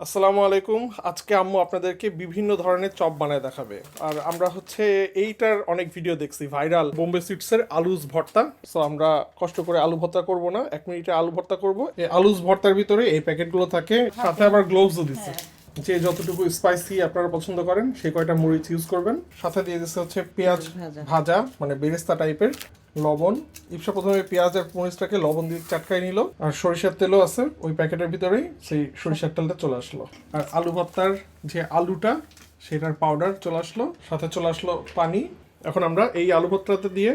আসসালামু আলাইকুম। আজকে আম্মু আপনাদেরকে বিভিন্ন ধরনের চপ বানায় দেখাবে। আর আমরা হচ্ছে এইটার অনেক ভিডিও দেখছি ভাইরাল, বোম্বে সুইটসের আলুজ ভর্তা। সো আমরা কষ্ট করে আলু ভর্তা করব না, 1 মিনিটে আলু ভর্তা করব। এই আলুজ ভর্তার ভিতরে এই প্যাকেটগুলো থাকে, সাথে আবার গ্লোভসও দিচ্ছে। যে যতটুকু স্পাইসি আপনারা পছন্দ করেন সেই কয়টা মরিচ ইউজ করবেন। সাথে দিয়ে দিচ্ছে হচ্ছে পেঁয়াজ ভাজা, মানে বেরেস্তা টাইপের, লবণ। ইপসা প্রথমে পেঁয়াজ আর মরিচটাকে লবণ দিয়ে চাটকাই নিল, আর সরিষার তেলও আছে ওই প্যাকেটের ভিতরেই, সেই সরিষার তেলটা চলে আসলো। আর আলু ভর্তার যে আলুটা সেটার পাউডার চলে আসলো, সাথে চলে আসলো পানি। এখন আমরা এই আলু ভর্তাতে দিয়ে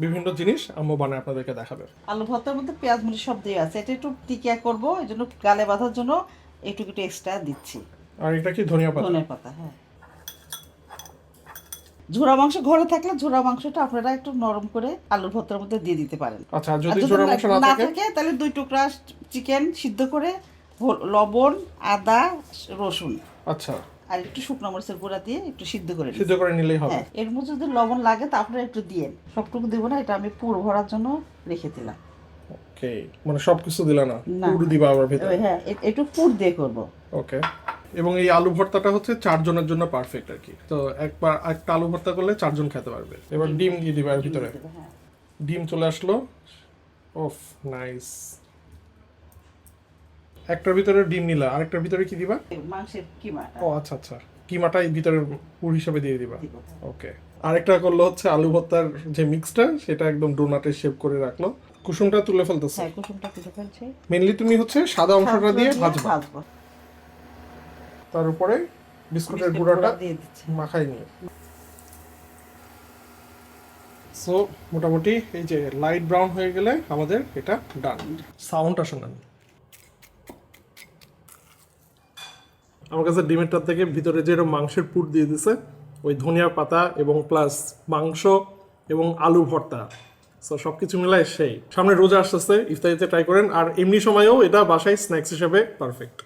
বিভিন্ন জিনিস আম্মু বানায় আপনাদেরকে দেখাবে। আলু ভর্তার মধ্যে পেঁয়াজ মরিচ সব দিয়ে আছে, এটা একটু টিকিয়া করবো, এই জন্য গালে বাঁধার জন্য একটু এক্সট্রা দিচ্ছি। আর এটা কি ধনিয়া পাতা? ধনিয়া পাতা, হ্যাঁ। ঝোড়া মাংস ঘরে থাকলে ঝোড়া মাংসটা আপনারা একটু নরম করে আলুর ভর্তার মধ্যে দিয়ে দিতে পারেন। আচ্ছা, আর যদি যদি জোড়া মাংস না থাকে তাহলে 2 টুকরা চিকেন সিদ্ধ করে লবণ, আদা, রসুন, আচ্ছা, আর একটু শুকনো মরিচের গুঁড়া দিয়ে একটু সিদ্ধ করে সিদ্ধ করে নিলেই হবে। হ্যাঁ, এর মধ্যে যদি লবণ লাগে তা আপনারা একটু দিয়েন, সবটুকু দেবো না, এটা আমি পুরো ভরার জন্য রেখে দিলাম। ওকে, মানে সবকিছু দিলা না, না, পুরো দিবা আবার ভিতরে? হ্যাঁ, একটু পুর দিয়ে করবো। ওকে। এবং এই আলু ভর্তাটা হচ্ছে 4 জনের জন্য পারফেক্ট আর কি। তো একবার একটা আলু ভর্তা করলে 4 জন খেতে পারবে। এবার ডিম দিয়ে দিবা এর ভিতরে। হ্যাঁ, ডিম চলে আসলো। ওফ, নাইস। একটার ভিতরে ডিম নিলা, আরেকটার ভিতরে কি দিবা? মাংসের কিমা ও আচ্ছা আচ্ছা, কিমাটাই ভিতরে পুর হিসেবে দিয়ে দিবা। দিব। ওকে। আরেকটা করলো হচ্ছে আলু ভর্তার যে মিক্সটা, সেটা একদম ডোনাটের শেপ করে রাখলো। কুসুমটা তুলে ফেলতেছে। হ্যাঁ, কুসুমটা তুলে ফেলছি। মেনলি তুমি হচ্ছে সাদা অংশটা দিয়ে ভাজবা, ভাজবো। তার উপরে বিস্কুটের বিস্কুট গুঁড়াটা গুঁড়া দিয়ে দিচ্ছি। মাখাই নিয়ে। সো মোটামুটি এই যে লাইট ব্রাউন হয়ে গেলে আমাদের এটা ডান। সাউন্ডটা শোনান। আমার কাছে ডিমেরটার থেকে ভিতরে যে মাংসের পুর দিয়ে দিছে, ওই ধনিয়া পাতা এবং প্লাস মাংস এবং আলু ভর্তা, সো সব কিছু মিলায় সেই। সামনে রোজা আসতেছে, ইফতারিতে ট্রাই করেন। আর এমনি সময়েও এটা বাসায় স্ন্যাক্স হিসেবে পারফেক্ট।